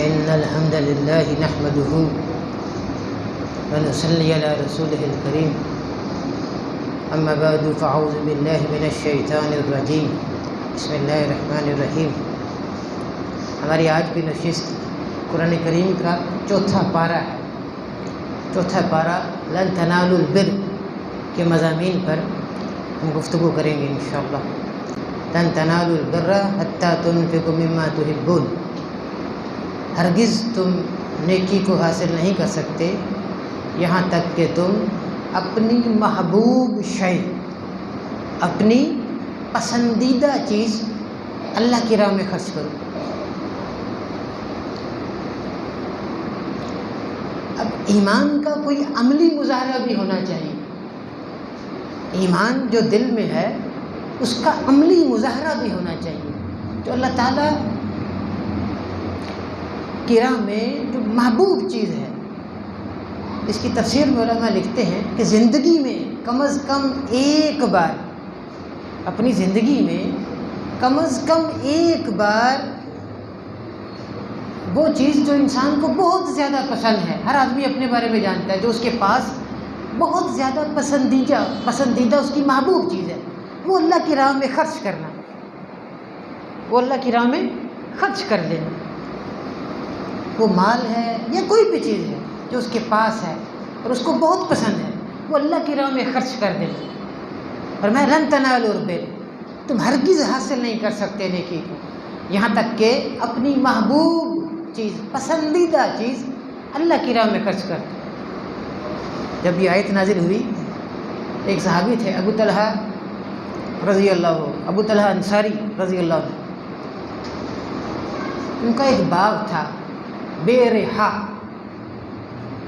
إن الحمد لله نحمده ونصلي على رسوله الكريم أما بعد فأعوذ بالله من الشیطان الرجیم بسم اللہ الرحمن الرحیم۔ ہماری آج کی نشست قرآن کریم کا چوتھا پارہ ہے۔ چوتھا پارہ لن تنالوا البر کے مضامین پر ہم گفتگو کریں گے انشاءاللہ۔ لن تنالوا البر حتى تنفقوا مما تحبون، ہرگز تم نیکی کو حاصل نہیں کر سکتے یہاں تک کہ تم اپنی محبوب شے، اپنی پسندیدہ چیز اللہ کی راہ میں خرچ کرو۔ اب ایمان کا کوئی عملی مظاہرہ بھی ہونا چاہیے۔ ایمان جو دل میں ہے اس کا عملی مظاہرہ بھی ہونا چاہیے، جو اللہ تعالیٰ کی راہ میں جو محبوب چیز ہے۔ اس کی تفسیر میں علماء لکھتے ہیں کہ زندگی میں کم از کم ایک بار، اپنی زندگی میں کم از کم ایک بار وہ چیز جو انسان کو بہت زیادہ پسند ہے، ہر آدمی اپنے بارے میں جانتا ہے، جو اس کے پاس بہت زیادہ پسندیدہ اس کی محبوب چیز ہے، وہ اللہ کی راہ میں خرچ کرنا، وہ اللہ کی راہ میں خرچ کر دینا۔ وہ مال ہے یا کوئی بھی چیز ہے جو اس کے پاس ہے اور اس کو بہت پسند ہے، وہ اللہ کی راہ میں خرچ کر دینا۔ اور میں لن تنالوا البر، تم ہرگز حاصل نہیں کر سکتے نیکی کو یہاں تک کہ اپنی محبوب چیز، پسندیدہ چیز اللہ کی راہ میں خرچ کر دو۔ جب یہ آیت نازل ہوئی، ایک صحابی تھے ابو طلحہ رضی اللہ عنہ، ابو طلحہ انصاری رضی اللہ عنہ، ان کا ایک باغ تھا بے رحا،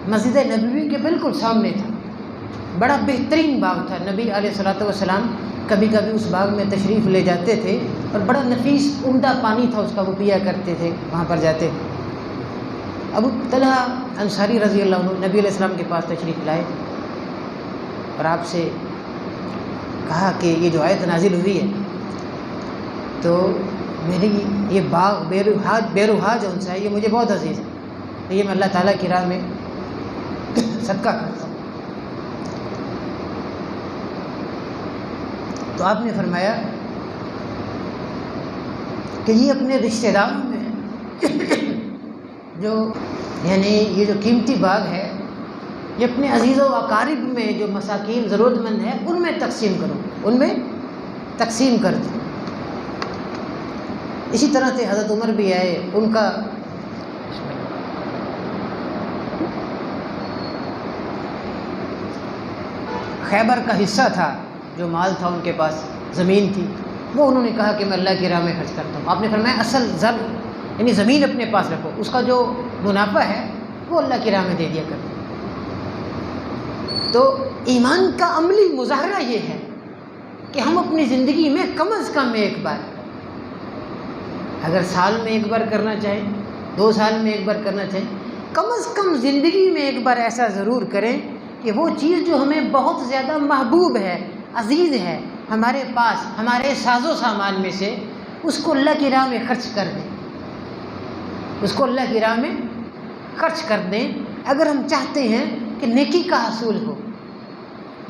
مسجد نبوی کے بالکل سامنے تھا، بڑا بہترین باغ تھا۔ نبی علیہ الصلوۃ والسلام کبھی کبھی اس باغ میں تشریف لے جاتے تھے اور بڑا نفیس عمدہ پانی تھا اس کا، وہ پیا کرتے تھے، وہاں پر جاتے تھے۔ ابو طلحہ انصاری رضی اللہ عنہ نبی علیہ السلام کے پاس تشریف لائے اور آپ سے کہا کہ یہ جو آیت نازل ہوئی ہے تو میری یہ باغ بے روحا جو ان سے ہے یہ مجھے بہت عزیز ہے، یہ میں اللہ تعالیٰ کی راہ میں صدقہ کرتا ہوں۔ تو آپ نے فرمایا کہ یہ اپنے رشتہ داروں میں جو یعنی یہ جو قیمتی باغ ہے یہ اپنے عزیز و اقارب میں جو مساکین ضرورت مند ہیں ان میں تقسیم کرو، ان میں تقسیم کر دو۔ اسی طرح سے حضرت عمر بھی آئے، ان کا خیبر کا حصہ تھا، جو مال تھا ان کے پاس، زمین تھی، وہ انہوں نے کہا کہ میں اللہ کی راہ میں خرچ کرتا ہوں۔ آپ نے فرمایا اصل زر یعنی زمین اپنے پاس رکھو، اس کا جو منافع ہے وہ اللہ کی راہ میں دے دیا کرو۔ تو ایمان کا عملی مظاہرہ یہ ہے کہ ہم اپنی زندگی میں کم از کم ایک بار، اگر سال میں ایک بار کرنا چاہیں، 2 سال میں ایک بار کرنا چاہیں، کم از کم زندگی میں ایک بار ایسا ضرور کریں کہ وہ چیز جو ہمیں بہت زیادہ محبوب ہے، عزیز ہے، ہمارے پاس ہمارے ساز و سامان میں سے، اس کو اللہ کی راہ میں خرچ کر دیں، اس کو اللہ کی راہ میں خرچ کر دیں۔ اگر ہم چاہتے ہیں کہ نیکی کا حصول ہو،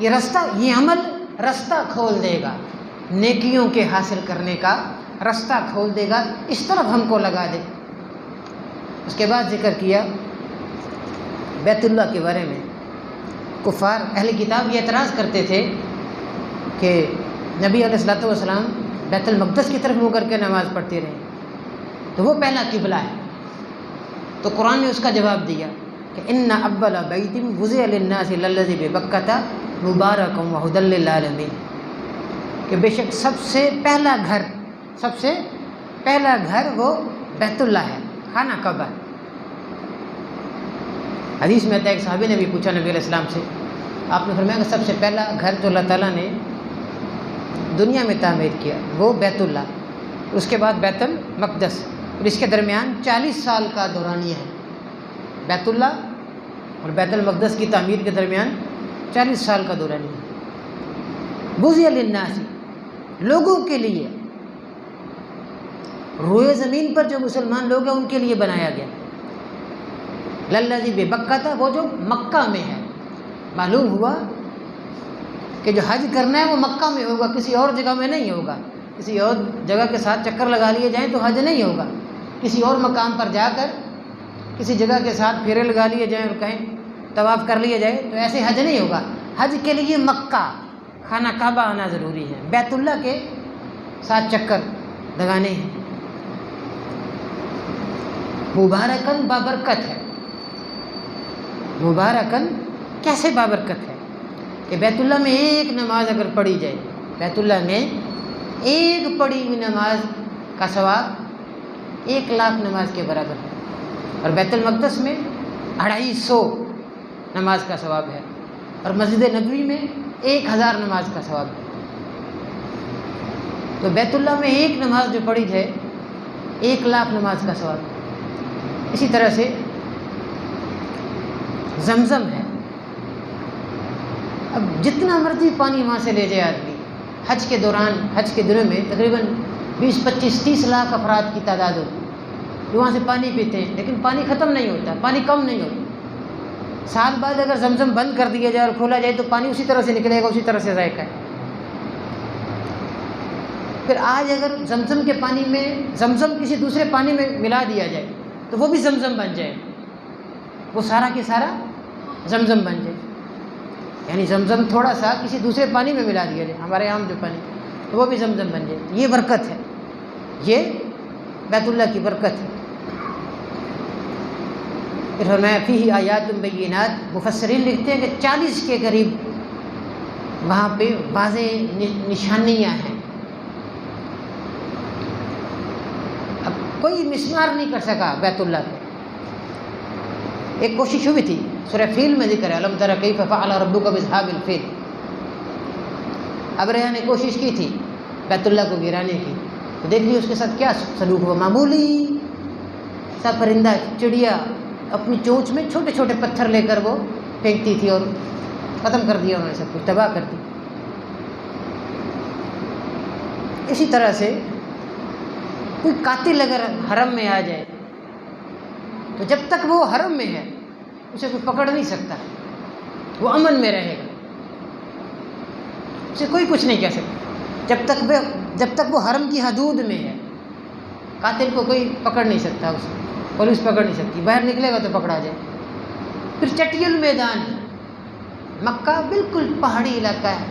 یہ عمل رستہ کھول دے گا، نیکیوں کے حاصل کرنے کا رستہ کھول دے گا، اس طرف ہم کو لگا دے۔ اس کے بعد ذکر کیا بیت اللہ کے بارے میں۔ کفار اہل کتاب یہ اعتراض کرتے تھے کہ نبی علیہ الصلوۃ والسلام بیت المقدس کی طرف منہ کر کے نماز پڑھتے رہے، تو وہ پہلا قبلہ ہے۔ تو قرآن نے اس کا جواب دیا کہ ان اول بیت وضع للناس للذی ببکۃ مبارکا وہدی للعالمین، کہ بے شک سب سے پہلا گھر وہ بیت اللہ ہے، خانہ کعبہ۔ حدیث میں آتا ہے ایک صحابی نے بھی پوچھا نبی علیہ السلام سے، آپ نے فرمایا کہ سب سے پہلا گھر جو اللہ تعالیٰ نے دنیا میں تعمیر کیا وہ بیت اللہ، اس کے بعد بیت المقدس، اور اس کے درمیان 40 سال کا دورانیہ ہے۔ بیت اللہ اور بیت المقدس کی تعمیر کے درمیان 40 سال کا دورانیہ ہے۔ وضع للناس، لوگوں کے لیے، روئے زمین پر جو مسلمان لوگ ہیں ان کے لیے بنایا گیا، للذی ببکہ تھا، وہ جو مکہ میں ہے۔ معلوم ہوا کہ جو حج کرنا ہے وہ مکہ میں ہوگا، کسی اور جگہ میں نہیں ہوگا۔ کسی اور جگہ کے ساتھ چکر لگا لیے جائیں تو حج نہیں ہوگا۔ کسی اور مقام پر جا کر کسی جگہ کے ساتھ پھیرے لگا لیے جائیں اور کہیں طواف کر لیا جائے تو ایسے حج نہیں ہوگا۔ حج کے لیے مکہ خانہ کعبہ آنا ضروری ہے، بیت اللہ کے ساتھ چکر لگانے ہیں۔ مبارکن بابرکت ہے۔ مبارکن کیسے بابرکت ہے کہ بیت اللہ میں ایک نماز اگر پڑھی جائے، بیت اللہ میں ایک پڑھی ہوئی نماز کا ثواب 1,00,000 نماز کے برابر ہے، اور بیت المقدس میں 250 نماز کا ثواب ہے، اور مسجد نبوی میں 1000 نماز کا ثواب ہے۔ تو بیت اللہ میں ایک نماز جو پڑھی جائے 1,00,000 نماز کا ثواب ہے۔ اسی طرح سے زمزم ہے، اب جتنا مرضی پانی وہاں سے لے جائے آدمی، حج کے دوران، حج کے دنوں میں تقریباً 20، 25، 30 لاکھ افراد کی تعداد ہوتی ہے جو وہاں سے پانی پیتے ہیں، لیکن پانی ختم نہیں ہوتا، پانی کم نہیں ہوتا۔ سال بعد اگر زمزم بند کر دیا جائے اور کھولا جائے تو پانی اسی طرح سے نکلے گا، اسی طرح سے ذائقہ ہے۔ پھر آج اگر زمزم کے پانی میں زمزم کسی دوسرے پانی میں ملا دیا جائے تو وہ بھی زمزم بن جائے، وہ سارا کی سارا زمزم بن جائے، یعنی زمزم تھوڑا سا کسی دوسرے پانی میں ملا دیا جائے، ہمارے عام جو پانی، تو وہ بھی زمزم بن جائے۔ یہ برکت ہے، یہ بیت اللہ کی برکت ہے۔ پھر فرمایا فیہ آیات بینات، مفسرین لکھتے ہیں کہ 40 کے قریب وہاں پہ واضح نشانیاں ہیں۔ اب کوئی مسمار نہیں کر سکا بیت اللہ کو۔ ایک کوشش ہوئی تھی، سورہ فیل میں ذکر ہے، الم تر کیف فعل ربک باصحاب الفیل۔ ابرہہ نے کوشش کی تھی بیت اللہ کو گرانے کی، تو دیکھ لیے اس کے ساتھ کیا سلوک ہوا۔ معمولی سا پرندہ، چڑیا، اپنی چونچ میں چھوٹے چھوٹے پتھر لے کر وہ پھینکتی تھی اور ختم کر دیا، انہوں نے سب کچھ تباہ کر دی۔ اسی طرح سے کوئی قاتل اگر حرم میں آ جائے تو جب تک وہ حرم میں ہے اسے کوئی پکڑ نہیں سکتا، وہ امن میں رہے گا، اسے کوئی کچھ نہیں کہہ سکتا جب تک وہ حرم کی حدود میں ہے۔ قاتل کو کوئی پکڑ نہیں سکتا، اسے پولیس پکڑ نہیں سکتی، باہر نکلے گا تو پکڑا جائے۔ پھر چٹیل میدان ہے، مکہ بالکل پہاڑی علاقہ ہے،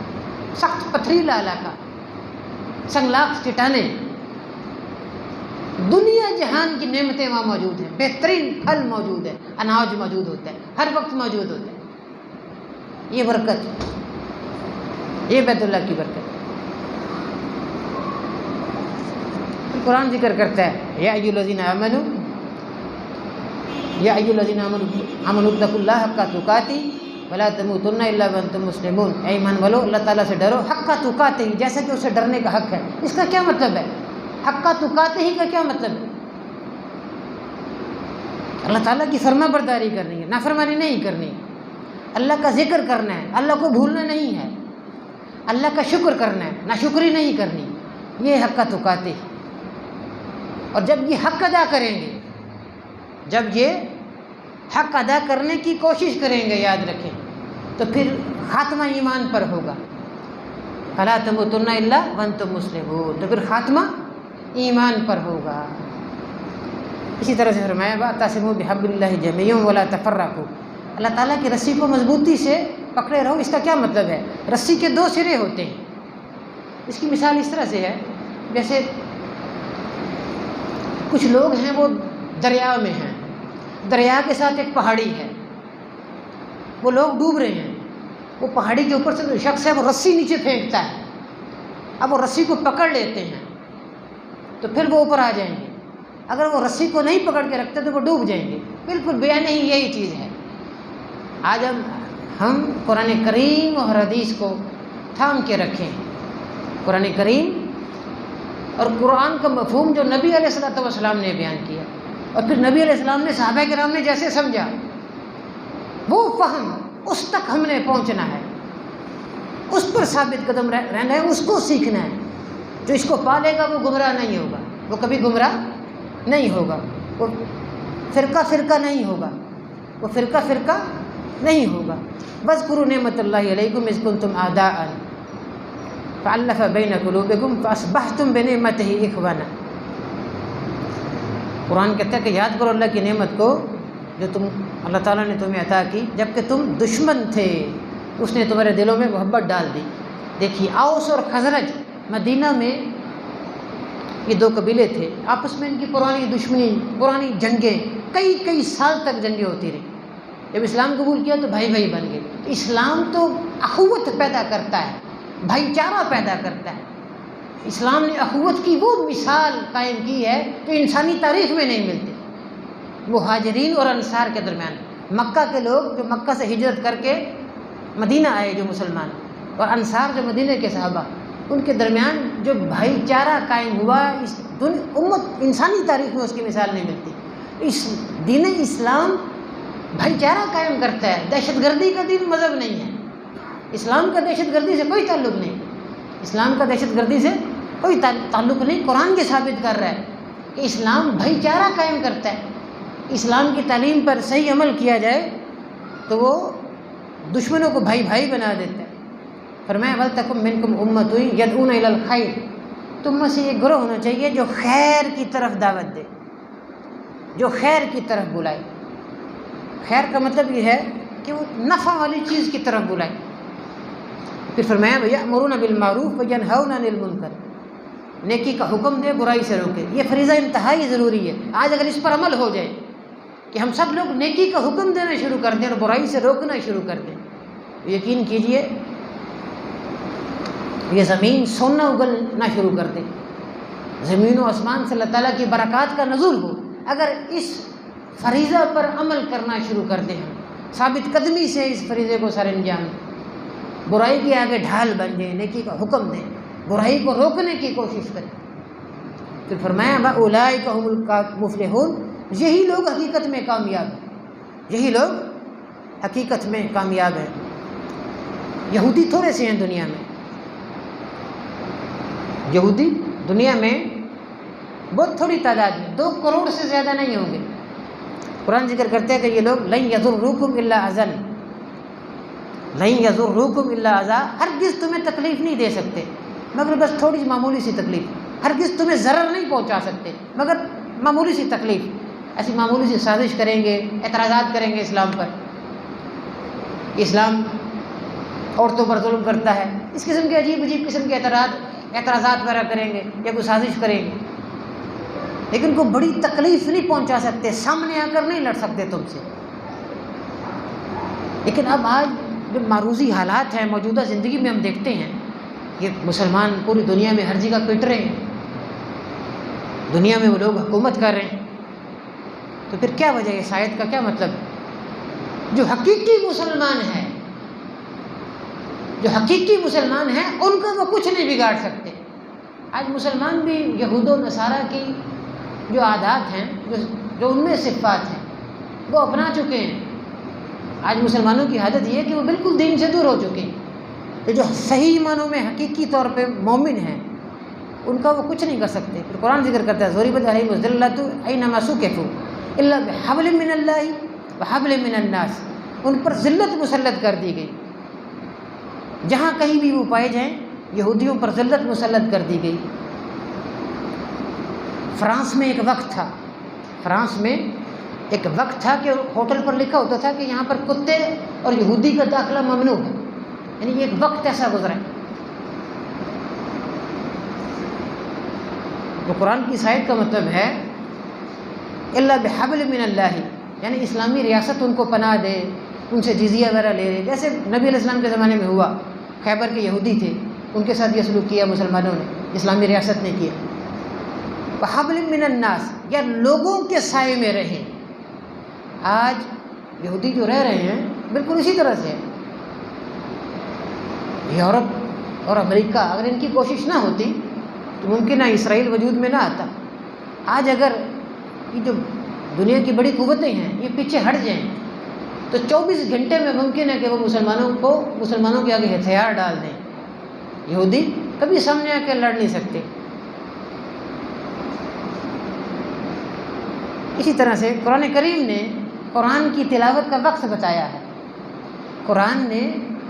سخت پتھریلا علاقہ، سنگلاخ چٹانیں، دنیا جہان کی نعمتیں وہاں موجود ہیں، بہترین پھل موجود ہے، اناج موجود ہوتا ہے، ہر وقت موجود ہوتا ہے۔ یہ برکت ہے، یہ بیت اللہ کی برکت ہے۔ قرآن ذکر کرتا ہے یا ایھا الذین آمنوا، یا ایھا الذین آمنوا اتقوا اللہ حق تقاتہ ولا تموتن الا وانتم مسلمون۔ اے ایمان والو، اللہ تعالیٰ سے ڈرو حق تقاتہ، جیسا کہ اسے ڈرنے کا حق ہے۔ اس کا کیا مطلب ہے؟ حق تقاتہ کا کیا مطلب ہے؟ اللہ تعالیٰ کی فرما برداری کرنی ہے، نافرمانی نہیں کرنی، اللہ کا ذکر کرنا ہے، اللہ کو بھولنا نہیں ہے، اللہ کا شکر کرنا ہے، ناشکری نہیں کرنی، یہ حق تقاتہ۔ اور جب یہ حق ادا کریں گے، جب یہ حق ادا کرنے کی کوشش کریں گے، یاد رکھیں، تو پھر خاتمہ ایمان پر ہوگا۔ فلا تموتن الا وانتم مسلمون، تو پھر خاتمہ ایمان پر ہوگا۔ اسی طرح سے فرمایا واعتصموا بحبل اللہ جميعا ولا تفرقوا، اللہ تعالیٰ کی رسی کو مضبوطی سے پکڑے رہو۔ اس کا کیا مطلب ہے؟ رسی کے 2 سرے ہوتے ہیں۔ اس کی مثال اس طرح سے ہے، جیسے کچھ لوگ ہیں وہ دریا میں ہیں، دریا کے ساتھ ایک پہاڑی ہے، وہ لوگ ڈوب رہے ہیں، وہ پہاڑی کے اوپر سے جو شخص ہے وہ رسی نیچے پھینکتا ہے، اب وہ رسی کو پکڑ لیتے ہیں تو پھر وہ اوپر آ جائیں گے، اگر وہ رسی کو نہیں پکڑ کے رکھتے تو وہ ڈوب جائیں گے۔ بالکل بیان ہی یہی چیز ہے۔ آج ہم قرآن کریم اور حدیث کو تھام کے رکھیں، قرآن کریم اور قرآن کا مفہوم جو نبی علیہ الصلوۃ والسلام نے بیان کیا، اور پھر نبی علیہ السلام نے صحابہ کرام نے جیسے سمجھا، وہ فہم اس تک ہم نے پہنچنا ہے، اس پر ثابت قدم رہنا ہے، اس کو سیکھنا ہے۔ جو اس کو پالے گا وہ گمراہ نہیں ہوگا، وہ کبھی گمراہ نہیں ہوگا، وہ فرقہ نہیں ہوگا، وہ فرقہ فرقہ نہیں ہوگا۔ واذکروا نعمت اللہ علیکم اذ کنتم اعداء فالف بین قلوبکم فاصبحتم بنعمتہ اخوانا۔ قرآن کہتا ہے کہ یاد کرو اللہ کی نعمت کو جو اللہ تعالیٰ نے تمہیں عطا کی، جب کہ تم دشمن تھے اس نے تمہارے دلوں میں محبت ڈال دی۔ دیکھیے اوس اور خزرج مدینہ میں یہ دو قبیلے تھے، آپس میں ان کی پرانی دشمنی، پرانی جنگیں، کئی سال تک جنگیں ہوتی رہی۔ جب اسلام قبول کیا تو بھائی بھائی بن گئے۔ اسلام تو اخوت پیدا کرتا ہے، بھائی چارہ پیدا کرتا ہے۔ اسلام نے اخوت کی وہ مثال قائم کی ہے جو انسانی تاریخ میں نہیں ملتی۔ مہاجرین اور انصار کے درمیان، مکہ کے لوگ جو مکہ سے ہجرت کر کے مدینہ آئے جو مسلمان، اور انصار جو مدینہ کے صحابہ، ان کے درمیان جو بھائی چارہ قائم ہوا، اس امت انسانی تاریخ میں اس کی مثال نہیں ملتی۔ اس دین اسلام بھائی چارہ قائم کرتا ہے، دہشت گردی کا دین مذہب نہیں ہے۔ اسلام کا دہشت گردی سے کوئی تعلق نہیں، اسلام کا دہشت گردی سے کوئی تعلق نہیں۔ قرآن یہ ثابت کر رہا ہے کہ اسلام بھائی چارہ قائم کرتا ہے۔ اسلام کی تعلیم پر صحیح عمل کیا جائے تو وہ دشمنوں کو بھائی بھائی بنا دیتا ہے۔ فرمایا وَلْتَكُن مِّنكُمْ أُمَّةٌ يَدْعُونَ إِلَى الْخَيْرِ، تم میں سے یہ گروہ ہونا چاہیے جو خیر کی طرف دعوت دے، جو خیر کی طرف بلائے۔ خیر کا مطلب یہ ہے کہ وہ نفع والی چیز کی طرف بلائے۔ پھر فرمایا وَيَأْمُرُونَ بِالْمَعْرُوفِ وَيَنْهَوْنَ عَنِ الْمُنكَرِ، نیکی کا حکم دے، برائی سے روکے۔ یہ فریضہ انتہائی ضروری ہے۔ آج اگر اس پر عمل ہو جائے کہ ہم سب لوگ نیکی کا حکم دینا شروع کر دیں اور برائی سے روکنا شروع کر دیں، یقین کیجئے یہ زمین سونا اگلنا شروع کر دے، زمین و آسمان سے اللہ تعالیٰ کی برکات کا نزول ہو اگر اس فریضہ پر عمل کرنا شروع کر دیں، ہم ثابت قدمی سے اس فریضے کو سر انجام دیں، برائی کے آگے ڈھال بن جائیں، نیکی کا حکم دیں، برائی کو روکنے کی کوشش کریں۔ پھر فرمایا وَأُولَٰئِكَ هُمُ الْمُفْلِحُونَ، یہی لوگ حقیقت میں کامیاب ہیں، یہی لوگ حقیقت میں کامیاب ہیں۔ یہودی تھوڑے سے ہیں دنیا میں، یہودی دنیا میں بہت تھوڑی تعداد میں، 2 کروڑ سے زیادہ نہیں ہوں گے۔ قرآن ذکر کرتے ہیں کہ یہ لوگ لن یضروکم الا اذًا، لن یضروکم الا اذًا، ہرگز تمہیں تکلیف نہیں دے سکتے مگر بس تھوڑی سی معمولی سی تکلیف، ہرگز تمہیں ضرر نہیں پہنچا سکتے مگر معمولی سی تکلیف۔ ایسی معمولی سی سازش کریں گے، اعتراضات کریں گے اسلام پر، اسلام عورتوں پر ظلم کرتا ہے، اس قسم کے عجیب قسم کے اعتراضات وغیرہ کریں گے یا کوئی سازش کریں گے، لیکن کوئی بڑی تکلیف نہیں پہنچا سکتے، سامنے آ کر نہیں لڑ سکتے تم سے۔ لیکن اب آج جو معروضی حالات ہیں موجودہ زندگی میں ہم دیکھتے ہیں، یہ مسلمان پوری دنیا میں ہر جگہ پٹ رہے ہیں، دنیا میں وہ لوگ حکومت کر رہے ہیں، تو پھر کیا وجہ ہے؟ اس آیت کا کیا مطلب؟ جو حقیقی مسلمان ہیں، جو حقیقی مسلمان ہیں ان کو وہ کچھ نہیں بگاڑ سکتے۔ آج مسلمان بھی یہود و نصارہ کی جو عادات ہیں، جو ان میں صفات ہیں، وہ اپنا چکے ہیں۔ آج مسلمانوں کی عادت یہ ہے کہ وہ بالکل دین سے دور ہو چکے ہیں، کہ جو صحیح معنوں میں حقیقی طور پہ مومن ہیں ان کا وہ کچھ نہیں کر سکتے۔ پھر قرآن ذکر کرتا ہے ضُرِبَتْ عَلَيْهِمُ الذِّلَّةُ أَيْنَمَا ثُقِفُوا إِلَّا بِحَبْلٍ مِّنَ اللَّهِ وَحَبْلٍ مِّنَ النَّاسِ، ان پر ذلت مسلط کر دی گئی، جہاں کہیں بھی وہ پائے جائیں یہودیوں پر ذلت مسلط کر دی گئی۔ فرانس میں ایک وقت تھا، فرانس میں ایک وقت تھا کہ ہوٹل پر لکھا ہوتا تھا کہ یہاں پر کتے اور یہودی کا داخلہ ممنوع ہے، یعنی ایک وقت ایسا گزرا ہے۔ تو قرآن کی آیت کا مطلب ہے الا بحبل من اللہ، یعنی اسلامی ریاست ان کو پناہ دے، ان سے جزیہ وغیرہ لے رہے، جیسے نبی علیہ السلام کے زمانے میں ہوا، خیبر کے یہودی تھے، ان کے ساتھ یہ سلوک کیا مسلمانوں نے، اسلامی ریاست نے کیا۔ بحبل من الناس، یا لوگوں کے سائے میں رہیں۔ آج یہودی جو رہ رہے ہیں بالکل اسی طرح سے، یورپ اور امریکہ اگر ان کی کوشش نہ ہوتی تو ممکن ہے اسرائیل وجود میں نہ آتا۔ آج اگر یہ جو دنیا کی بڑی قوتیں ہیں یہ پیچھے ہٹ جائیں تو 24 گھنٹے میں ممکن ہے کہ وہ مسلمانوں کے آگے ہتھیار ڈال دیں۔ یہودی کبھی سامنے آ کے لڑ نہیں سکتے۔ اسی طرح سے قرآن کریم نے قرآن کی تلاوت کا وقت بتایا ہے۔ قرآن نے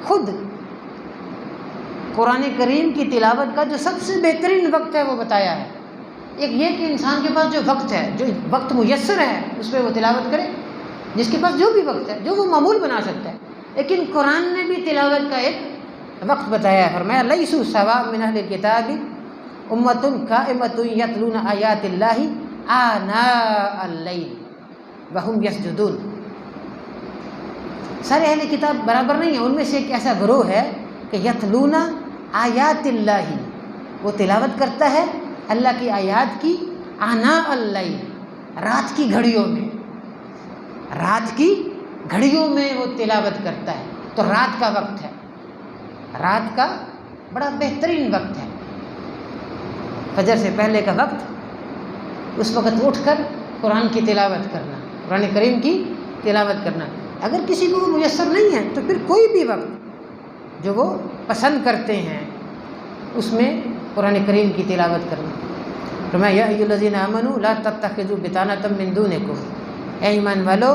خود قرآن کریم کی تلاوت کا جو سب سے بہترین وقت ہے وہ بتایا ہے۔ ایک یہ کہ انسان کے پاس جو وقت ہے، جو وقت میسر ہے، اس پہ وہ تلاوت کرے، جس کے پاس جو بھی وقت ہے، جو وہ معمول بنا سکتا ہے۔ لیکن قرآن نے بھی تلاوت کا ایک وقت بتایا ہے۔ فرمایا لیسوا سواء من اہل الکتاب امۃ قائمۃ یتلون آیات اللہ آناء اللیل وہم یسجدون۔ سارے اہل کتاب برابر نہیں ہیں، ان میں سے ایک ایسا گروہ ہے کہ یتلون آیات اللہ، وہ تلاوت کرتا ہے اللہ کی آیات کی آناء اللیل، رات کی گھڑیوں میں، رات کی گھڑیوں میں وہ تلاوت کرتا ہے۔ تو رات کا وقت ہے، رات کا بڑا بہترین وقت ہے، فجر سے پہلے کا وقت، اس وقت اٹھ کر قرآن کی تلاوت کرنا، قرآن کریم کی تلاوت کرنا۔ اگر کسی کو وہ میسر نہیں ہے تو پھر کوئی بھی وقت جو وہ پسند کرتے ہیں اس میں قرآن کریم کی تلاوت کرنا۔ فرمایا یا ایھا الذین آمنوا لا تتخذوا بطانۃ من دونکم، اے ایمان والو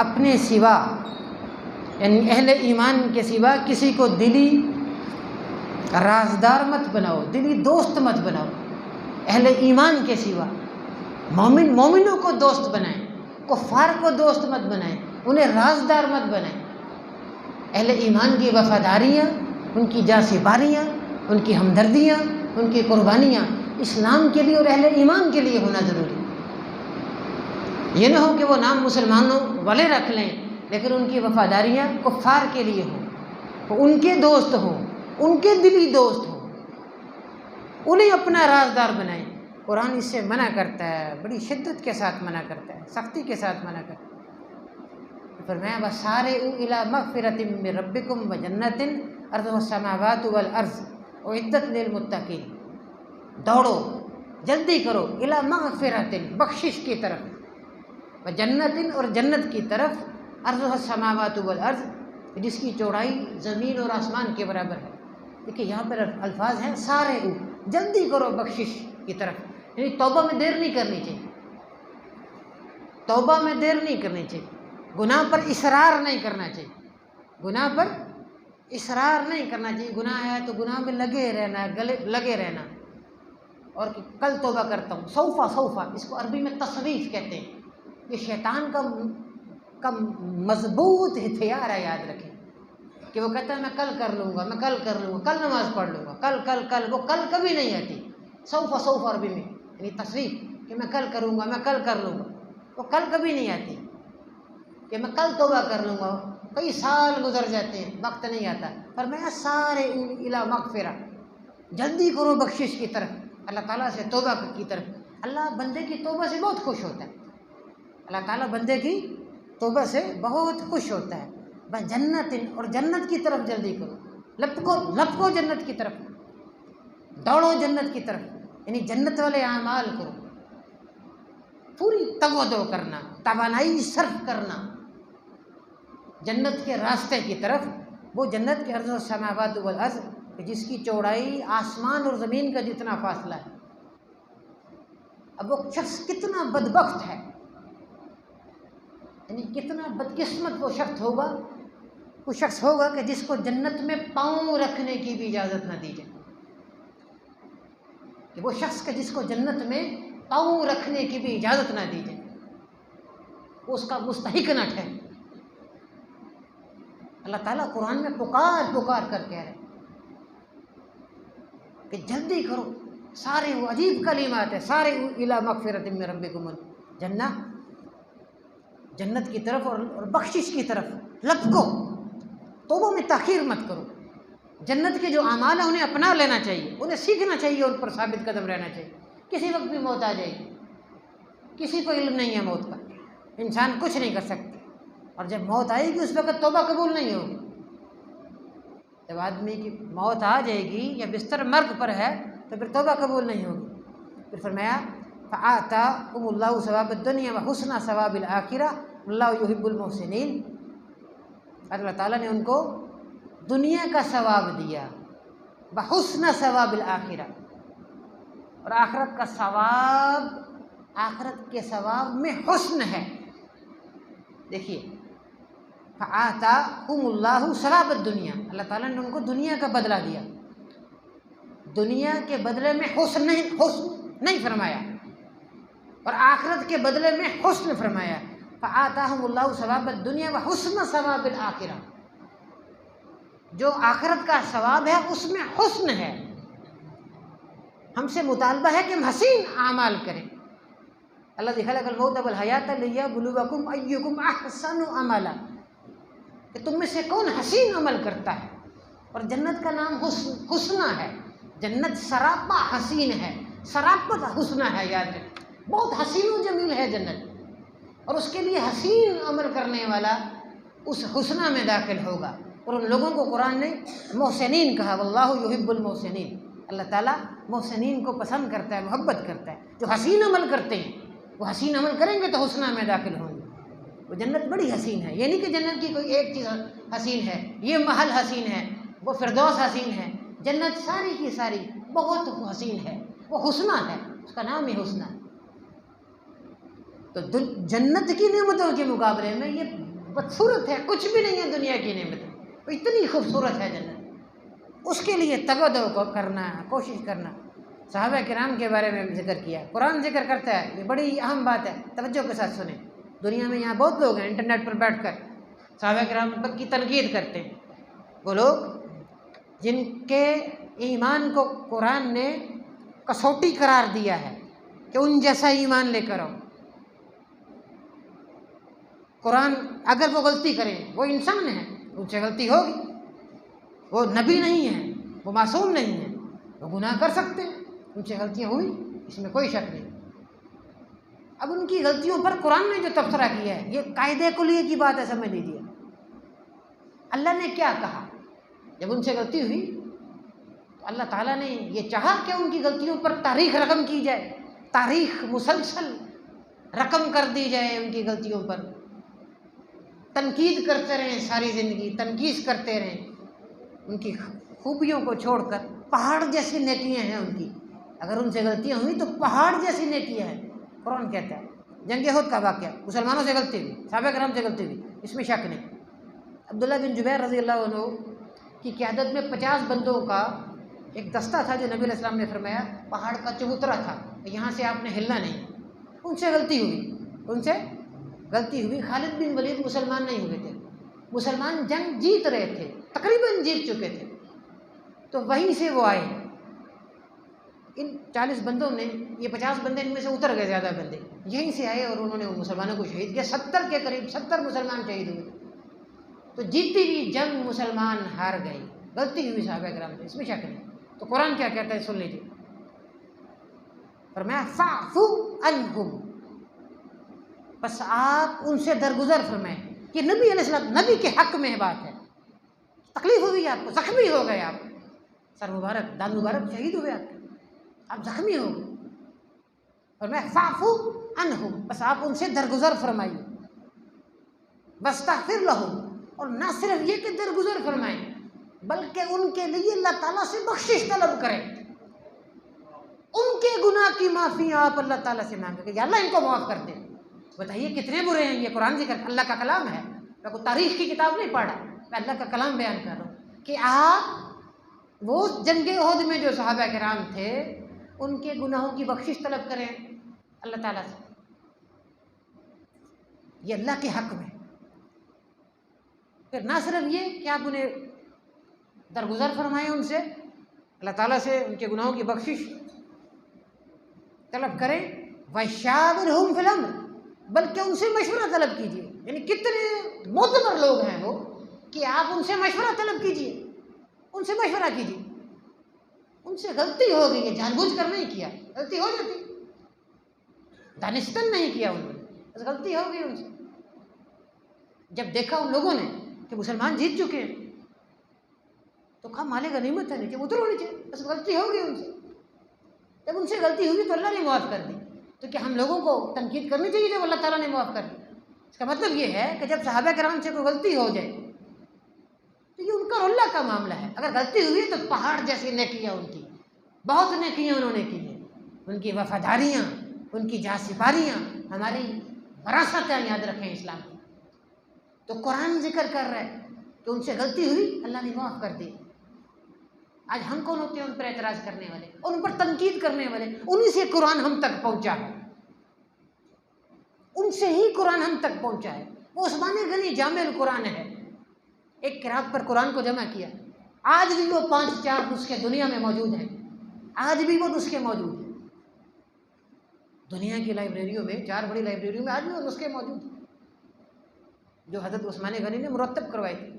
اپنے سوا، یعنی اہل ایمان کے سوا کسی کو دلی رازدار مت بناؤ، دلی دوست مت بناؤ۔ اہل ایمان کے سوا مومنوں کو دوست بنائیں، کفار کو دوست مت بنائیں، انہیں رازدار مت بنائیں۔ اہل ایمان کی وفاداریاں، ان کی جانسپاریاں، ان کی ہمدردیاں، ان کی قربانیاں اسلام کے لیے اور اہل ایمان کے لیے ہونا ضروری۔ یہ نہ ہو کہ وہ نام مسلمانوں والے رکھ لیں لیکن ان کی وفاداریاں کفار کے لیے ہوں، وہ ان کے دوست ہوں، ان کے دلی دوست ہوں، انہیں اپنا رازدار بنائیں۔ قرآن اس سے منع کرتا ہے، بڑی شدت کے ساتھ منع کرتا ہے، سختی کے ساتھ منع کرتا ہے۔ فرمایا وَسَارِعُوا إِلَىٰ مَغْفِرَةٍ مِّن رَّبِّكُمْ وَجَنَّةٍ عَرْضُهَا السَّمَاوَاتُ وَالْأَرْضُ أُعِدَّتْ لِلْمُتَّقِينَ۔ دوڑو، جلدی کرو، إِلَىٰ مَغْفِرَةٍ، بخشش کی طرف، وَجَنَّةٍ، اور جنت کی طرف، عَرْضُهَا السَّمَاوَاتُ وَالْأَرْضُ، جس کی چوڑائی زمین اور آسمان کے برابر ہے۔ دیکھیے یہاں پر الفاظ ہیں سارعوا، جلدی کرو بخشش کی طرف، یعنی توبہ میں دیر نہیں کرنی چاہیے، توبہ میں دیر نہیں کرنی چاہیے، گناہ پر اصرار نہیں کرنا چاہیے، گناہ پر اصرار نہیں کرنا چاہیے۔ گناہ ہے تو گناہ میں لگے رہنا، لگے رہنا، اور کہ کل توبہ کرتا ہوں، سوفا، اس کو عربی میں تصویف کہتے ہیں۔ یہ شیطان کا مضبوط ہتھیار ہے، یاد رکھیں کہ وہ کہتا ہے میں کل کر لوں گا، میں کل کر لوں گا، کل نماز پڑھ لوں گا، کل، وہ کل کبھی نہیں آتی۔ سوفا عربی میں یعنی تصویف، کہ میں کل کروں گا، میں کل کر لوں گا، وہ کل کبھی نہیں آتی، کہ میں کل توبہ کر لوں گا، کئی سال گزر جاتے ہیں، وقت نہیں آتا۔ فرمایا سارعوا الی مغفرہ، جلدی کرو بخشش کی طرف، اللہ تعالیٰ سے توبہ کی طرف۔ اللہ بندے کی توبہ سے بہت خوش ہوتا ہے، اللہ تعالیٰ بندے کی توبہ سے بہت خوش ہوتا ہے۔ بجنت، اور جنت کی طرف جلدی کرو، لپکو جنت کی طرف، دوڑو جنت کی طرف، یعنی جنت والے اعمال کرو، پوری تگ و دو کرنا، توانائی صرف کرنا جنت کے راستے کی طرف۔ وہ جنت کے عرض السماوات والارض، جس کی چوڑائی آسمان اور زمین کا جتنا فاصلہ ہے۔ اب وہ شخص کتنا بدبخت ہے، یعنی کتنا بدقسمت وہ شخص ہوگا کہ جس کو جنت میں پاؤں رکھنے کی بھی اجازت نہ دی جائے، کہ وہ شخص کہ جس کو جنت میں پاؤں رکھنے کی بھی اجازت نہ دی جائے، وہ اس کا مستحق نہ ٹھہرے۔ اللہ تعالیٰ قرآن میں پکار کر کہہ رہے کہ جلدی کرو، سارے وہ عجیب کلمات ہے، سارے الی مغفرۃ من ربکم جنہ، جنت کی طرف اور بخشش کی طرف لپکو، توبہ میں تاخیر مت کرو۔ جنت کے جو اعمال ہیں انہیں اپنا لینا چاہیے، انہیں سیکھنا چاہیے، ان پر ثابت قدم رہنا چاہیے۔ کسی وقت بھی موت آ جائے گی، کسی کو علم نہیں ہے موت کا، انسان کچھ نہیں کر سکتا، اور جب موت آئے گی اس وقت توبہ قبول نہیں ہوگی۔ جب آدمی کی موت آ جائے گی یا بستر مرگ پر ہے تو پھر توبہ قبول نہیں ہوگی۔ پھر فرمایا فآتاہم اللہ ثواب الدنیا وحسن ثواب الآخرہ اللہ یحب المحسنین، اللہ تعالیٰ نے ان کو دنیا کا ثواب دیا، بحسن ثواب الآخرہ، اور آخرت کا ثواب، آخرت کے ثواب میں حسن ہے، دیکھیے فآتاہم اللہ ثواب الدنیا، اللہ تعالیٰ نے ان کو دنیا کا بدلہ دیا، دنیا کے بدلے میں حسن نہیں فرمایا، اور آخرت کے بدلے میں حسن فرمایا۔ فآتاہم اللہ ثواب الدنیا وحسن ثواب الآخرہ، جو آخرت کا ثواب ہے اس میں حسن ہے۔ ہم سے مطالبہ ہے کہ ہم حسین اعمال کریں۔ الذی خلق الموت والحیات لیبلوکم ایکم احسن عملا، کہ تم میں سے کون حسین عمل کرتا ہے۔ اور جنت کا نام حسنہ ہے، جنت سراپا حسین ہے، سراپا حسنہ ہے، یاد رکھیں، بہت حسین و جمیل ہے جنت، اور اس کے لیے حسین عمل کرنے والا اس حسنہ میں داخل ہوگا۔ اور ان لوگوں کو قرآن نے محسنین کہا، واللہ یحب المحسنین، اللہ تعالیٰ محسنین کو پسند کرتا ہے، محبت کرتا ہے، جو حسین عمل کرتے ہیں وہ حسین عمل کریں گے تو حسنہ میں داخل ہوں گے۔ وہ جنت بڑی حسین ہے، یہ نہیں کہ جنت کی کوئی ایک چیز حسین ہے، یہ محل حسین ہے، وہ فردوس حسین ہے، جنت ساری کی ساری بہت حسین ہے، وہ حسنہ ہے، اس کا نام ہی حسنہ ہے۔ تو جنت کی نعمتوں کے مقابلے میں یہ بدصورت ہے، کچھ بھی نہیں ہے دنیا کی نعمتیں، وہ اتنی خوبصورت ہے جنت، اس کے لیے تگودو کو کرنا، کوشش کرنا۔ صحابہ کرام کے بارے میں ذکر کیا، قرآن ذکر کرتا ہے، یہ بڑی اہم بات ہے، توجہ کے ساتھ سنیں۔ دنیا میں یہاں بہت لوگ ہیں انٹرنیٹ پر بیٹھ کر صحابہ کرام پر کی تنقید کرتے ہیں، وہ لوگ جن کے ایمان کو قرآن نے کسوٹی قرار دیا ہے کہ ان جیسا ایمان لے کر آؤ۔ قرآن اگر وہ غلطی کریں، وہ انسان ہیں، ان سے غلطی ہوگی، وہ نبی نہیں ہیں، وہ معصوم نہیں ہیں، وہ گناہ کر سکتے ہیں، ان سے غلطیاں ہوئی، اس میں کوئی شک نہیں۔ اب ان کی غلطیوں پر قرآن نے جو تبصرہ کیا ہے، یہ قاعدے کلیہ کی بات ہے، سمجھ لیجیے۔ اللہ نے کیا کہا جب ان سے غلطی ہوئی؟ تو اللہ تعالیٰ نے یہ چاہا کہ ان کی غلطیوں پر تاریخ رقم کی جائے، تاریخ مسلسل رقم کر دی جائے، ان کی غلطیوں پر تنقید کرتے رہیں، ساری زندگی تنقید کرتے رہیں، ان کی خوبیوں کو چھوڑ کر۔ پہاڑ جیسی نیکیاں ہیں ان کی، اگر ان سے غلطیاں ہوئی تو پہاڑ جیسی نیکیاں ہیں۔ قرآن کہتا ہے جنگ احد کا واقعہ، مسلمانوں سے غلطی ہوئی، صحابہ کرام سے غلطی ہوئی، اس میں شک نہیں۔ عبداللہ بن جبیر رضی اللہ عنہ کی قیادت میں 50 بندوں کا ایک دستہ تھا، جو نبی علیہ السلام نے فرمایا پہاڑ کا چبوترا تھا، یہاں سے آپ نے ہلنا نہیں۔ ان سے غلطی ہوئی، خالد بن ولید مسلمان نہیں ہوئے تھے، مسلمان جنگ جیت رہے تھے، تقریباً جیت چکے تھے، تو وہیں سے وہ آئے۔ ان 40 بندوں نے، یہ 50 بندے ان میں سے اتر گئے، زیادہ بندے یہیں سے آئے اور انہوں نے ان مسلمانوں کو شہید کیا، 70 کے قریب 70 مسلمان شہید ہوئے۔ تو جیتی ہوئی جنگ مسلمان ہار گئے، غلطی ہوئی صحابہ کرام سے، اس میں شک نہیں۔ تو قرآن کیا کہتا ہے سن لیجیے، فرمایا فاعفو عنہم، بس آپ ان سے درگزر فرمائیں۔ کہ نبی علیہ السلام، نبی کے حق میں بات ہے، تکلیف ہوئی آپ کو، زخمی ہو گئے آپ، سر مبارک، دان مبارک شہید ہوئے آپ زخمی ہو گئے، فرمایا فاعفو عنہم، بس آپ ان سے درگزر فرمائیے، واستغفر لہم، اور نہ صرف یہ کہ درگزر فرمائیں بلکہ ان کے لیے اللہ تعالیٰ سے بخشش طلب کریں، ان کے گناہ کی معافی آپ اللہ تعالیٰ سے مانگیں کہ یا اللہ ان کو معاف کر دے۔ بتائیے کتنے برے ہیں، یہ قرآن ذکر اللہ کا کلام ہے، میں کوئی تاریخ کی کتاب نہیں پڑھا، میں اللہ کا کلام بیان کر رہا ہوں کہ آپ وہ جنگ احد میں جو صحابہ کرام تھے ان کے گناہوں کی بخشش طلب کریں اللہ تعالیٰ سے، یہ اللہ کے حق میں۔ پھر نہ صرف یہ کہ آپ انہیں درگزر فرمائیں، ان سے اللہ تعالیٰ سے ان کے گناہوں کی بخشش طلب کریں، وَشَاوِرْهُمْ فِي الْأَمْرِ، بلکہ ان سے مشورہ طلب کیجیے۔ یعنی کتنے معتبر لوگ ہیں وہ کہ آپ ان سے مشورہ طلب کیجیے، ان سے مشورہ کیجیے۔ ان سے غلطی ہو گئی ہے، جان بوجھ کر نہیں کیا، غلطی ہو جاتی، دانستن نہیں کیا انہوں نے، بس غلطی ہو گئی ان سے۔ جب دیکھا ان لوگوں نے کہ مسلمان جیت چکے ہیں تو کہا مال غنیمت ہے، نیچے اترو نیچے، بس غلطی ہو گئی ان سے۔ جب ان سے غلطی ہوئی تو اللہ نے معاف کر دی، تو کیا ہم لوگوں کو تنقید کرنی چاہیے جب اللہ تعالیٰ نے معاف کر دی؟ اس کا مطلب یہ ہے کہ جب صحابہ کرام سے کوئی غلطی ہو جائے تو یہ ان کا اور اللہ کا معاملہ ہے۔ اگر غلطی ہوئی تو پہاڑ جیسی نیکیاں ان کی، بہت نیکیاں انہوں نے کی ہیں، ان کی وفاداریاں، ان کی جانسپاریاں ہماری وراثت ہیں، یاد رکھیں اسلام کی۔ تو قرآن ذکر کر رہا ہے کہ ان سے غلطی ہوئی، اللہ نے معاف کر دی۔ آج ہم کون ہوتے ہیں ان پر اعتراض کرنے والے، ان پر تنقید کرنے والے؟ انہی سے قرآن ہم تک پہنچا ہے، ان سے ہی قرآن ہم تک پہنچا ہے۔ وہ عثمان غنی جامع القرآن ہے، ایک قرات پر قرآن کو جمع کیا۔ آج بھی وہ 5-4 نسخے دنیا میں موجود ہیں، آج بھی وہ نسخے موجود ہیں دنیا کی لائبریریوں میں، 4 بڑی لائبریریوں میں آج بھی وہ نسخے موجود ہیں جو حضرت عثمان غنی نے مرتب کروائے تھے۔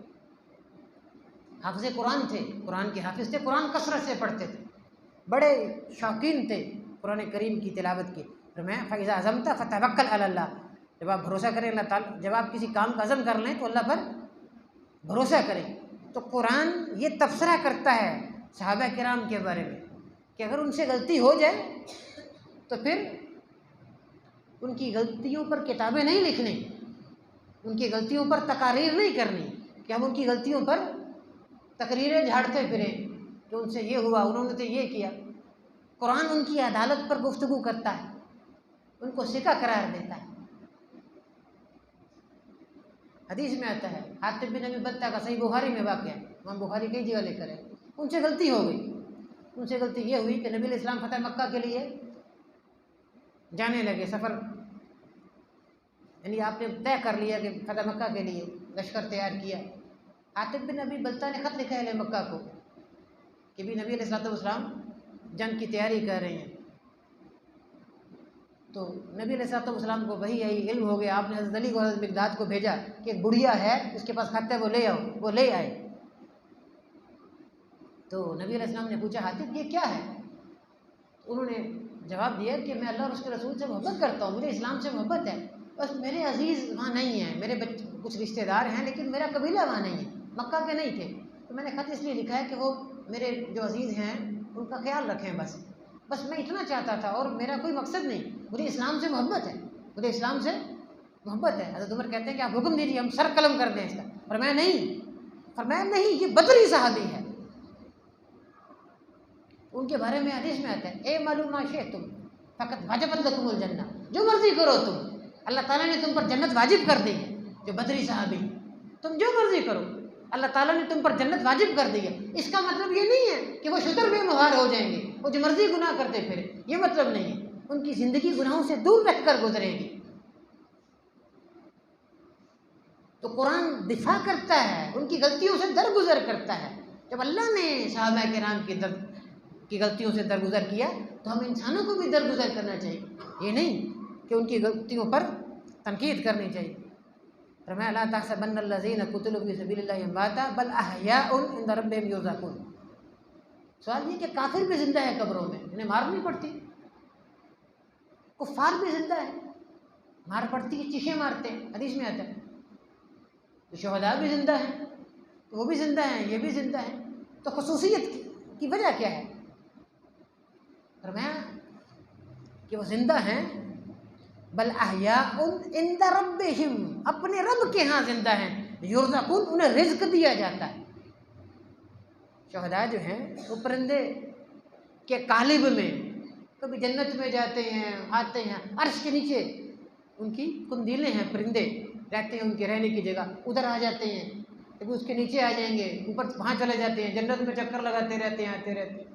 حافظ قرآن تھے، قرآن کے حافظ تھے، قرآن کثرت سے پڑھتے تھے، بڑے شوقین تھے قرآن کریم کی تلاوت کے۔ فرمایا فَإِذَا عَزَمْتَ فَتَوَكَّلْ عَلَى اللَّهِ، جب آپ بھروسہ کریں اللہ تعالیٰ، جب آپ کسی کام کا عزم کر لیں تو اللہ پر بھروسہ کریں۔ تو قرآن یہ تبصرہ کرتا ہے صحابہ کرام کے بارے میں کہ اگر ان سے غلطی ہو جائے تو پھر ان کی غلطیوں پر کتابیں نہیں لکھنی، ان کی غلطیوں پر تقاریر نہیں کرنی کہ ہم ان کی غلطیوں پر تقریریں جھاڑتے پھریں کہ ان سے یہ ہوا، انہوں نے تو یہ کیا۔ قرآن ان کی عدالت پر گفتگو کرتا ہے، ان کو سکہ قرار دیتا ہے۔ حدیث میں آتا ہے، حاتب بن ابی بلتہ کا صحیح بخاری میں واقعہ ہے، امام بخاری کئی جگہ لے کر ہے، ان سے غلطی ہو گئی۔ ان سے غلطی یہ ہوئی کہ نبی علیہ السلام فتح مکہ کے لیے جانے لگے، سفر یعنی آپ نے طے کر لیا کہ فتح مکہ کے لیے لشکر تیار کیا۔ حاتب بن ابی بلتہ نے خط لکھا ہے اہل مکہ کو کہ بھی نبی علیہ السلام جنگ کی تیاری کر رہے ہیں۔ تو نبی علیہ السلام کو وہی یہی علم ہو گیا، آپ نے حضرت علی کو حضرت مقداد کو بھیجا کہ ایک بڑھیا ہے اس کے پاس خط ہے، وہ لے آؤ، وہ لے آئے۔ تو نبی علیہ السلام نے پوچھا حاتب یہ کیا ہے؟ انہوں نے جواب دیا کہ میں اللہ اور اس کے رسول سے محبت کرتا ہوں، مجھے اسلام سے محبت ہے، بس میرے عزیز وہاں نہیں ہیں، میرے کچھ رشتہ دار ہیں لیکن میرا قبیلہ وہاں نہیں ہے، مکہ کے نہیں تھے، تو میں نے خط اس لیے لکھا ہے کہ وہ میرے جو عزیز ہیں ان کا خیال رکھیں، بس میں اتنا چاہتا تھا اور میرا کوئی مقصد نہیں، مجھے اسلام سے محبت ہے، مجھے اسلام سے محبت ہے۔ حضرت عمر کہتے ہیں کہ آپ حکم دیجیے ہم سر قلم کر دیں اس کا، فرمایا نہیں یہ بدری صحابی ہے۔ ان کے بارے میں حدیث میں آتا ہے اے معلوم تم فقط وجبت لکم الجنہ، جو مرضی کرو تم، اللہ تعالیٰ نے تم پر جنت واجب کر دی ہے۔ جو بدری صحابی، تم جو مرضی کرو اللہ تعالیٰ نے تم پر جنت واجب کر دی ہے۔ اس کا مطلب یہ نہیں ہے کہ وہ شتر بے مہار ہو جائیں گے، وہ جو مرضی گناہ کرتے پھرے، یہ مطلب نہیں ہے۔ ان کی زندگی گناہوں سے دور رکھ کر گزرے گی۔ تو قرآن دفاع کرتا ہے، ان کی غلطیوں سے درگزر کرتا ہے۔ جب اللہ نے صحابہ کرام کی غلطیوں سے درگزر کیا تو ہم انسانوں کو بھی درگزر کرنا چاہیے، یہ نہیں کہ ان کی غلطیوں پر تنقید کرنی چاہیے۔ فرمایا لا تحسبن الذین قتلوا فی سبیل اللہ امواتا بل احیاء عند ربہم یرزقون۔ سوال یہ کہ کافر بھی زندہ ہے قبروں میں، انہیں مار نہیں پڑتی، کفار بھی زندہ ہے، مار پڑتی ہے، چیخیں مارتے ہیں، حدیث میں آتا ہے۔ تو شہداء بھی زندہ ہیں، تو وہ بھی زندہ ہیں، یہ بھی زندہ ہیں، تو خصوصیت کی وجہ کیا ہے؟ فرمایا کہ وہ زندہ ہیں، بل احیاء عند ربہم، اپنے رب کے ہاں زندہ ہیں، یرزقون، انہیں رزق دیا جاتا ہے۔ شہداء جو ہیں وہ پرندے کے قالب میں کبھی جنت میں جاتے ہیں، آتے ہیں، عرش کے نیچے ان کی قندیلیں ہیں، پرندے رہتے ہیں ان کے رہنے کی جگہ، ادھر آ جاتے ہیں، کبھی اس کے نیچے آ جائیں گے، اوپر وہاں چلے جاتے ہیں، جنت میں چکر لگاتے رہتے ہیں، آتے رہتے ہیں۔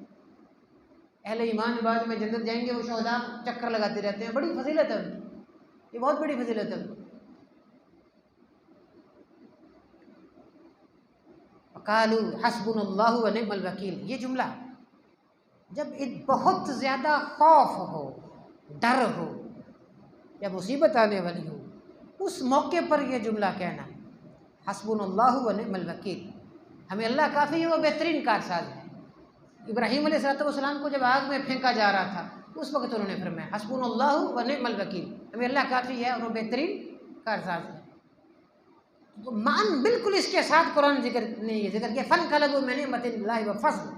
اہل ایمان بعد میں جنت جائیں گے، وہ شہداء چکر لگاتے رہتے ہیں، بڑی فضیلت ہے ان کی، یہ بہت بڑی فضیلت ہے ان کی۔ وقالوا حسبنا اللہ ونعم الوکیل، یہ جملہ جب بہت زیادہ خوف ہو، ڈر ہو یا مصیبت آنے والی ہو، اس موقع پر یہ جملہ کہنا، حسبنا اللہ ونعم الوکیل، ہمیں اللہ کافی ہے، وہ بہترین کارساز ہے۔ ابراہیم علیہ السلام کو جب آگ میں پھینکا جا رہا تھا اس وقت انہوں نے فرمایا حسبنا اللہ ونعم الوکیل، ہمیں اللہ کافی ہے اور وہ بہترین کارساز ہے۔ تو مان بالکل اس کے ساتھ قرآن نے یہ ذکر کیا فانقلبوا من نعمت اللہ وفضل،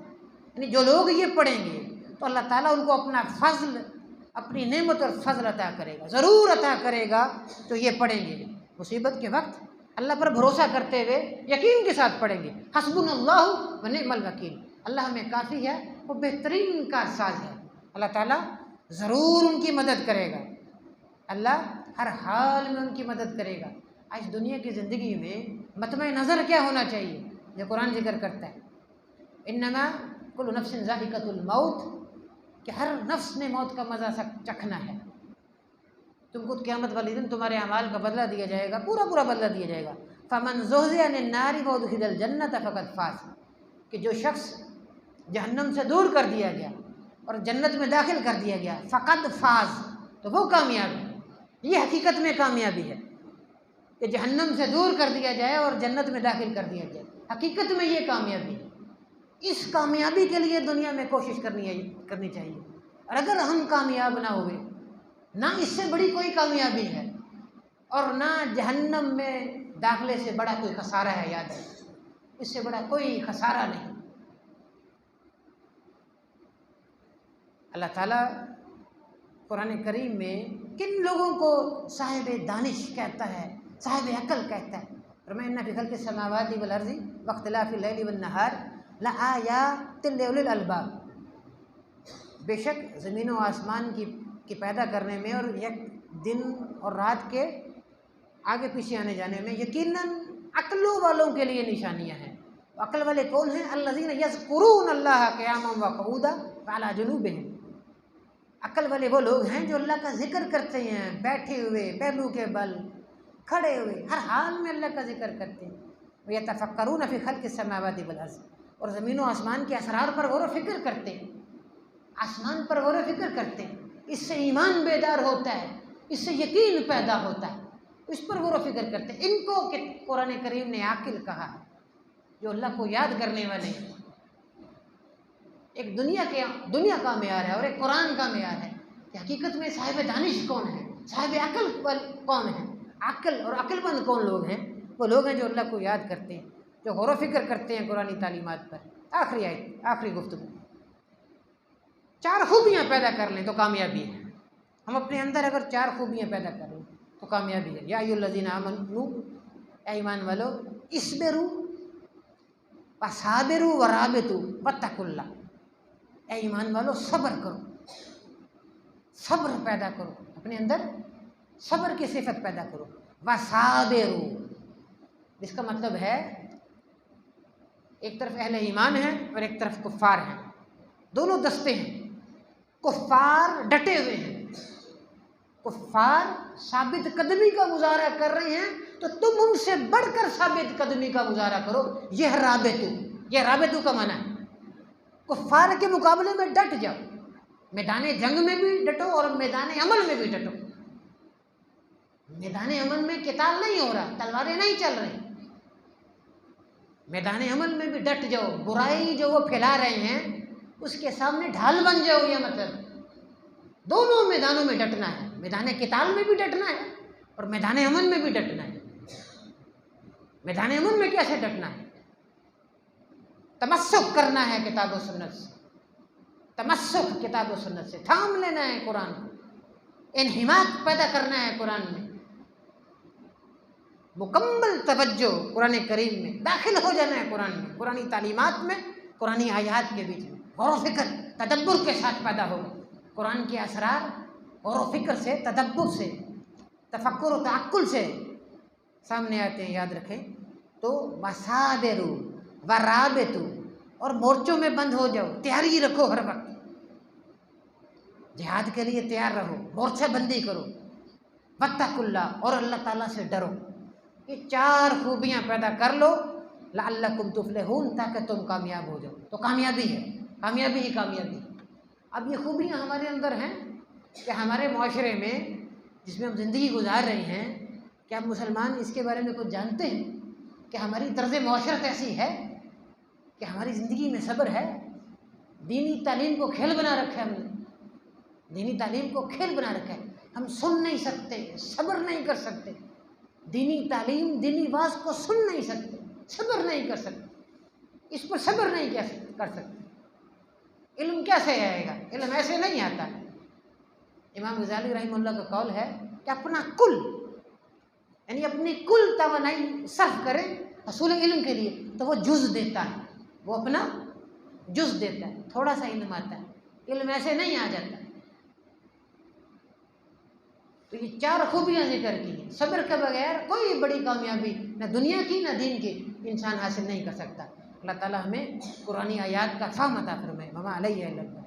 یعنی جو لوگ یہ پڑھیں گے تو اللہ تعالیٰ ان کو اپنا فضل، اپنی نعمت اور فضل عطا کرے گا، ضرور عطا کرے گا۔ تو یہ پڑھیں گے مصیبت کے وقت اللہ پر بھروسہ کرتے ہوئے یقین کے ساتھ پڑھیں گے حسبنا اللہ ونعم الوکیل، اللہ ہمیں کافی ہے، وہ بہترین کارساز ہے۔ اللہ تعالیٰ ضرور ان کی مدد کرے گا، اللہ ہر حال میں ان کی مدد کرے گا۔ آج دنیا کی زندگی میں مطمع نظر کیا ہونا چاہیے؟ جو قرآن ذکر کرتا ہے انما کل نفس ذائقۃ الموت، کہ ہر نفس نے موت کا مزہ چکھنا ہے. تم کو قیامت والے دن تمہارے اعمال کا بدلہ دیا جائے گا، پورا بدلہ دیا جائے گا. فمن زحزح عن النار وادخل الجنۃ فقد فاز، کہ جو شخص جہنم سے دور کر دیا گیا اور جنت میں داخل کر دیا گیا، فقد فاز، تو وہ کامیاب ہے. یہ حقیقت میں کامیابی ہے کہ جہنم سے دور کر دیا جائے اور جنت میں داخل کر دیا جائے. حقیقت میں یہ کامیابی ہے. اس کامیابی کے لیے دنیا میں کوشش کرنی چاہیے. اور اگر ہم کامیاب نہ ہوئے، نہ اس سے بڑی کوئی کامیابی ہے اور نہ جہنم میں داخلے سے بڑا کوئی خسارہ ہے. یاد ہے، اس سے بڑا کوئی خسارہ نہیں. اللہ تعالیٰ قرآن کریم میں کن لوگوں کو صاحب دانش کہتا ہے، صاحب عقل کہتا ہے؟ فرمایا ان فی خلق السماوات والارض واختلاف اللیل والنہار لآیات لأولی الالباب، بے شک زمین و آسمان کی پیدا کرنے میں اور یک دن اور رات کے آگے پیچھے آنے جانے میں یقیناً عقلوں والوں کے لیے نشانیاں ہیں. عقل والے کون ہیں؟ الذین یذکرون اللہ قیاما وقعودا وعلی جنوبہم. عقل والے وہ لوگ ہیں جو اللہ کا ذکر کرتے ہیں، بیٹھے ہوئے، پہلو کے بل، کھڑے ہوئے، ہر حال میں اللہ کا ذکر کرتے ہیں. وَيَتَفَكَّرُونَ فِي خَلْقِ السَّمَاوَاتِ وَالْأَرْضِ، اور زمین و آسمان کے اسرار پر غور و فکر کرتے ہیں، آسمان پر غور و فکر کرتے ہیں. اس سے ایمان بیدار ہوتا ہے، اس سے یقین پیدا ہوتا ہے، اس پر غور و فکر کرتے ہیں. ان کو قرآن کریم نے عاقل کہا ہے، جو اللہ کو یاد کرنے والے ہیں. ایک دنیا کا معیار ہے اور ایک قرآن کا معیار ہے کہ حقیقت میں صاحب دانش کون ہے، صاحب عقل کون ہے. عقل اور عقل مند کون لوگ ہیں؟ وہ لوگ ہیں جو اللہ کو یاد کرتے ہیں، جو غور و فکر کرتے ہیں قرآنی تعلیمات پر. آخری آیت، آخری گفتگو. 4 خوبیاں پیدا کر لیں تو کامیابی ہے. ہم اپنے اندر اگر 4 خوبیاں پیدا کر لیں تو کامیابی ہے. یا ایھا الذین آمنوا، اے ایمان والو، اصبروا وصابروا ورابطوا واتقوا اللہ. اے ایمان والو، صبر کرو، صبر پیدا کرو اپنے اندر، صبر کی صفت پیدا کرو. وصابروا، جس کا مطلب ہے ایک طرف اہل ایمان ہیں اور ایک طرف کفار ہیں، دونوں دستے ہیں. کفار ڈٹے ہوئے ہیں، کفار ثابت قدمی کا مظاہرہ کر رہے ہیں، تو تم ان سے بڑھ کر ثابت قدمی کا مظاہرہ کرو. یہ رابطو کا معنی ہے. کفار کے مقابلے میں ڈٹ جاؤ، میدان جنگ میں بھی ڈٹو اور میدان عمل میں بھی ڈٹو. میدان عمل میں قتال نہیں ہو رہا، تلواریں نہیں چل رہی، میدان عمل میں بھی ڈٹ جاؤ. برائی جو وہ پھیلا رہے ہیں اس کے سامنے ڈھال بن جاؤ. یہ مطلب دونوں میدانوں میں ڈٹنا ہے. میدان قتال میں بھی ڈٹنا ہے اور میدان عمل میں بھی ڈٹنا ہے. میدان عمل میں کیسے ڈٹنا ہے؟ تمسک کرنا ہے کتاب و سنت سے، تمسک کتاب و سنت سے، تھام لینا ہے قرآن کو، انہماک پیدا کرنا ہے قرآن میں، مکمل توجہ قرآن کریم میں، داخل ہو جانا ہے قرآن میں، قرآنی تعلیمات میں، قرآنی آیات کے بیچ میں. غور و فکر تدبر کے ساتھ پیدا ہوگا. قرآن کے اسرار غور و فکر سے، تدبر سے، تفکر و تعقل سے سامنے آتے ہیں. یاد رکھیں. تو وصابروا ورابطوا، اور مورچوں میں بند ہو جاؤ، تیاری رکھو، ہر وقت جہاد کے لیے تیار رہو، مورچہ بندی کرو. واتقوا اللہ، اور اللہ تعالیٰ سے ڈرو. یہ 4 خوبیاں پیدا کر لو، لعلکم تفلحون، تاکہ تم کامیاب ہو جاؤ. تو کامیابی ہے، کامیابی ہی کامیابی. اب یہ خوبیاں ہمارے اندر ہیں کہ ہمارے معاشرے میں جس میں ہم زندگی گزار رہے ہیں، کیا ہم مسلمان اس کے بارے میں کچھ جانتے ہیں کہ ہماری طرز معاشرت ایسی ہے کہ ہماری زندگی میں صبر ہے؟ دینی تعلیم کو کھیل بنا رکھا ہے ہم نے، دینی تعلیم کو کھیل بنا رکھا ہے. ہم سن نہیں سکتے، صبر نہیں کر سکتے. دینی تعلیم، دینی واز کو سن نہیں سکتے، صبر نہیں کر سکتے، اس پر صبر نہیں کر سکتے. علم کیسے آئے گا؟ علم ایسے نہیں آتا. امام غزالی رحمہ اللہ کا قول ہے کہ اپنا کل، یعنی اپنی کل توانائی صرف کرے حصول علم کے لیے تو وہ جز دیتا ہے، وہ اپنا جز دیتا ہے. تھوڑا سا علم آتا ہے، علم ایسے نہیں آ جاتا. تو یہ 4 خوبیاں ذکر کی ہیں. صبر کے بغیر کوئی بڑی کامیابی نہ دنیا کی نہ دین کی انسان حاصل نہیں کر سکتا. اللہ تعالیٰ ہمیں قرآنی آیات کا فہم عطا فرمائے. وما علیہ الا البلاغ.